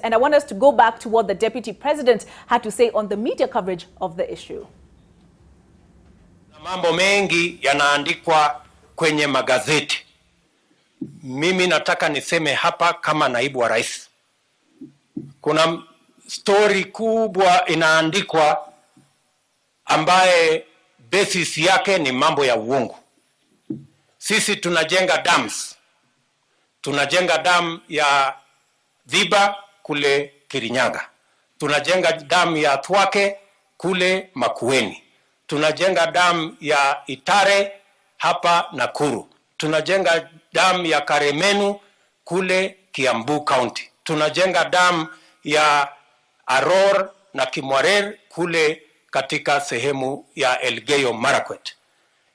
And I want us to go back to what the Deputy President had to say on the media coverage of the issue. Mambo mengi yanaandikwa kwenye magazeti. Mimi nataka niseme hapa kama naibu wa rais. Kuna story kubwa inaandikwa ambaye basis yake ni mambo ya uongo. Sisi tunajenga dams. Tunajenga dam ya Dhiba kule Kirinyaga. Tunajenga dam ya Thwake kule Makueni. Tunajenga dam ya Itare hapa Nakuru. Tunajenga dam ya Karemenu kule Kiambu County. Tunajenga dam ya Aror na Kimwarer kule katika sehemu ya Elgeyo Marakwet.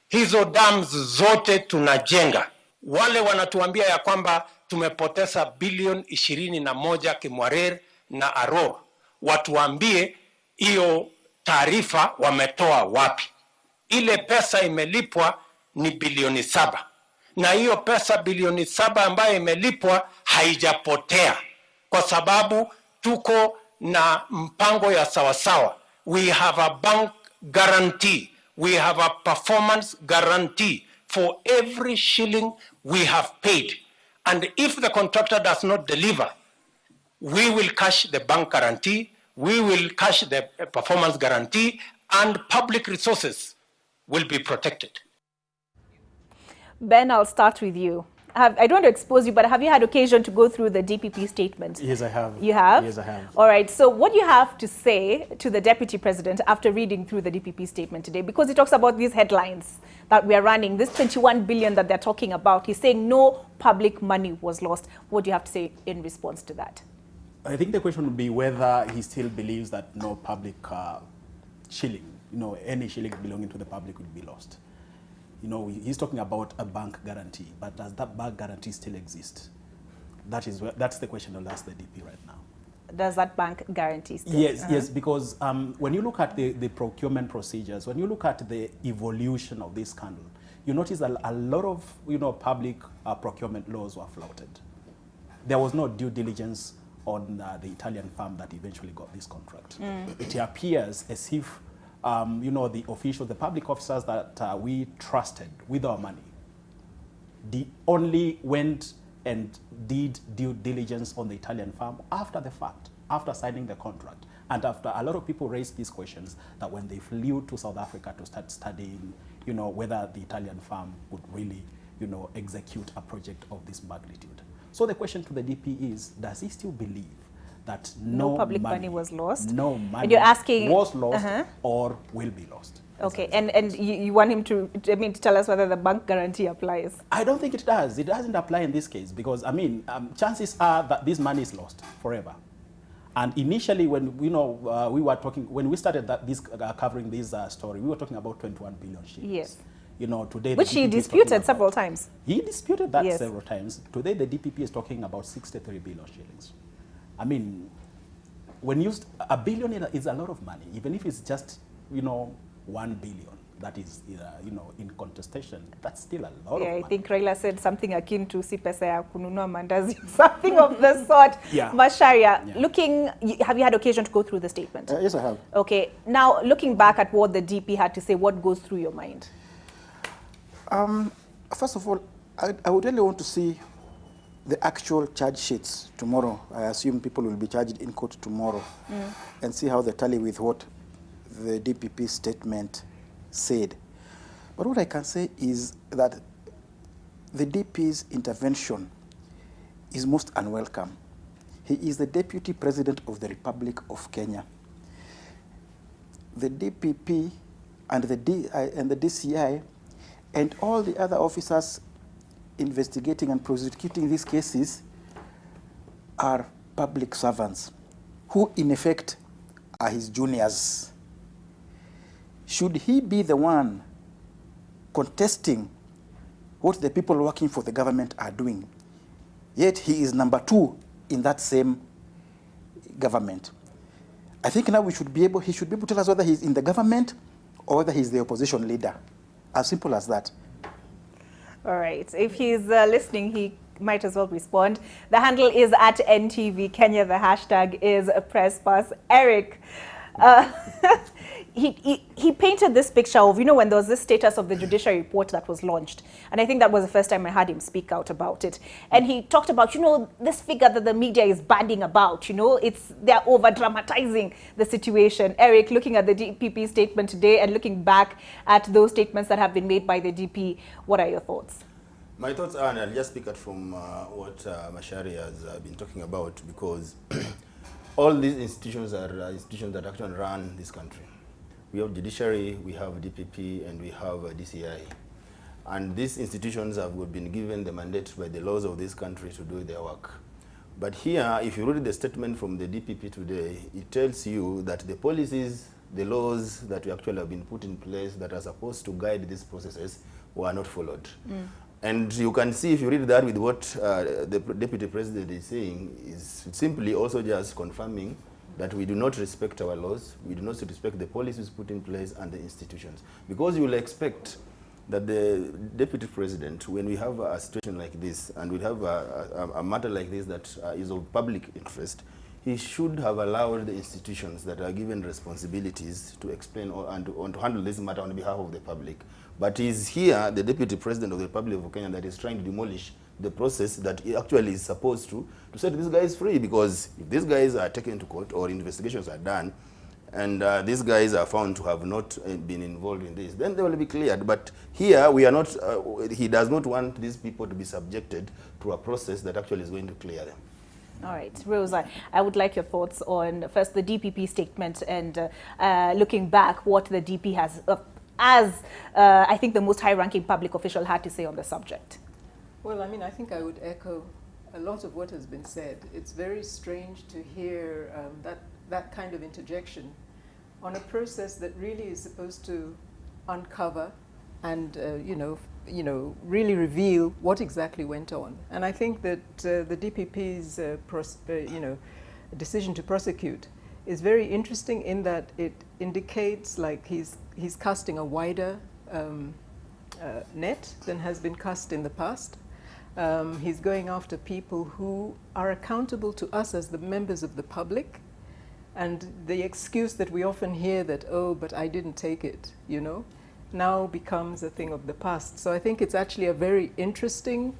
Hizo dams zote tunajenga. Wale wanatuambia ya kwamba tumepoteza bilioni 21 Kimwarer na Aror. Watuambie hiyo taarifa wametoa wapi. Ile pesa imelipwa ni bilioni 7. Na hiyo pesa bilioni 7 ambayo imelipwa haijapotea. Kwa sababu tuko na mpango ya sawasawa. We have a bank guarantee. We have a performance guarantee for every shilling we have paid. And if the contractor does not deliver, we will cash the bank guarantee, we will cash the performance guarantee, and public resources will be protected. Ben, I'll start with you. I don't want to expose you, but have you had occasion to go through the DPP statement? Yes, I have. You have? Yes, I have. All right. So what do you have to say to the Deputy President after reading through the DPP statement today? Because he talks about these headlines that we are running, this 21 billion that they're talking about. He's saying no public money was lost. What do you have to say in response to that? I think the question would be whether he still believes that no public shilling, any shilling belonging to the public would be lost. He's talking about a bank guarantee, but does that bank guarantee still exist? That's the question I'll ask the DP right now. Does that bank guarantee still? Yes, yes, because when you look at the procurement procedures, when you look at the evolution of this scandal, you notice that a lot of public procurement laws were flouted. There was no due diligence on the Italian firm that eventually got this contract. It appears as if the officials, the public officers that we trusted with our money, only went and did due diligence on the Italian firm after the fact, after signing the contract. And after a lot of people raised these questions that when they flew to South Africa to start studying, whether the Italian firm would really, execute a project of this magnitude. So the question to the DP is, does he still believe that no public money was lost? No money and you're asking, was lost or will be lost. Okay, and you want him to tell us whether the bank guarantee applies? I don't think it does. It doesn't apply in this case because, chances are that this money is lost forever. And initially, when we were talking, when we started covering this story, we were talking about 21 billion shillings. Yes. Today, which he disputed several times. He disputed that several times. Today, the DPP is talking about 63 billion shillings. When used, a billion is a lot of money, even if it's just, 1 billion. That is, in contestation. That's still a lot of money. I think Raila said something akin to si pesa ya kununua mandazi, something of the sort. Yeah. Masharia, have you had occasion to go through the statement? Yes, I have. Okay. Now, looking back at what the DP had to say, what goes through your mind? First of all, I would really want to see the actual charge sheets tomorrow. I assume people will be charged in court tomorrow and see how they tally with what the DPP statement said. But what I can say is that the DP's intervention is most unwelcome. He is the Deputy President of the Republic of Kenya. The DPP and the DCI and all the other officers investigating and prosecuting these cases are public servants who, in effect, are his juniors. Should he be the one contesting what the people working for the government are doing, yet he is number 2 in that same government? I think now he should be able to tell us whether he's in the government or whether he's the opposition leader. As simple as that. All right. If he's listening, he might as well respond. The handle is at NTV Kenya. The hashtag is PressPass. Eric, he painted this picture of, you know, when there was this status of the judiciary report that was launched. And I think that was the first time I heard him speak out about it. And he talked about, you know, this figure that the media is bandying about, you know, they're over-dramatizing the situation. Eric, looking at the DPP statement today and looking back at those statements that have been made by the DP, what are your thoughts? My thoughts are, and I'll just pick up from what Mashari has been talking about, because all these institutions are institutions that actually run this country. We have judiciary, we have DPP, and we have DCI. And these institutions have been given the mandate by the laws of this country to do their work. But here, if you read the statement from the DPP today, it tells you that the policies, the laws that actually have been put in place that are supposed to guide these processes were not followed. And you can see, if you read that with what the Deputy President is saying, is simply also just confirming that we do not respect our laws, we do not respect the policies put in place and the institutions. Because you will expect that the Deputy President, when we have a situation like this, and we have a matter like this that is of public interest, he should have allowed the institutions that are given responsibilities to explain and to handle this matter on behalf of the public. But he's here, the Deputy President of the Republic of Kenya, that is trying to demolish the process that he actually is supposed to set these guys free. Because if these guys are taken to court or investigations are done, and these guys are found to have not been involved in this, then they will be cleared. But here, we are not, he does not want these people to be subjected to a process that actually is going to clear them. All right, Rosa, I would like your thoughts on first the DPP statement and looking back what the DP has, I think the most high-ranking public official had to say on the subject. Well, I mean, I think I would echo a lot of what has been said. It's very strange to hear that kind of interjection on a process that really is supposed to uncover and really reveal what exactly went on. And I think that the DPP's decision to prosecute is very interesting in that it indicates like he's casting a wider net than has been cast in the past. He's going after people who are accountable to us as the members of the public. And the excuse that we often hear that, oh, but I didn't take it, you know, now becomes a thing of the past. So I think it's actually a very interesting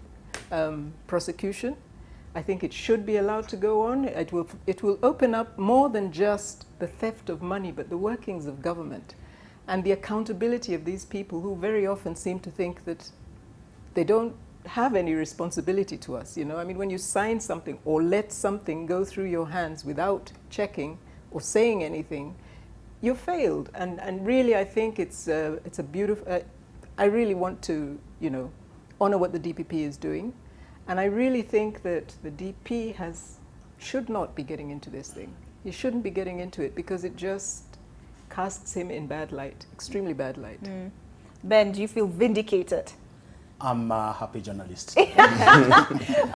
prosecution. I think it should be allowed to go on. It will open up more than just the theft of money, but the workings of government and the accountability of these people who very often seem to think that they don't have any responsibility to us, you know. I mean, when you sign something or let something go through your hands without checking or saying anything, you failed. And really, I think it's a beautiful, I really want to, you know, honor what the DPP is doing. And I really think that the DP should not be getting into this thing. He shouldn't be getting into it because it just casts him in bad light, extremely bad light. Ben, do you feel vindicated? I'm a happy journalist.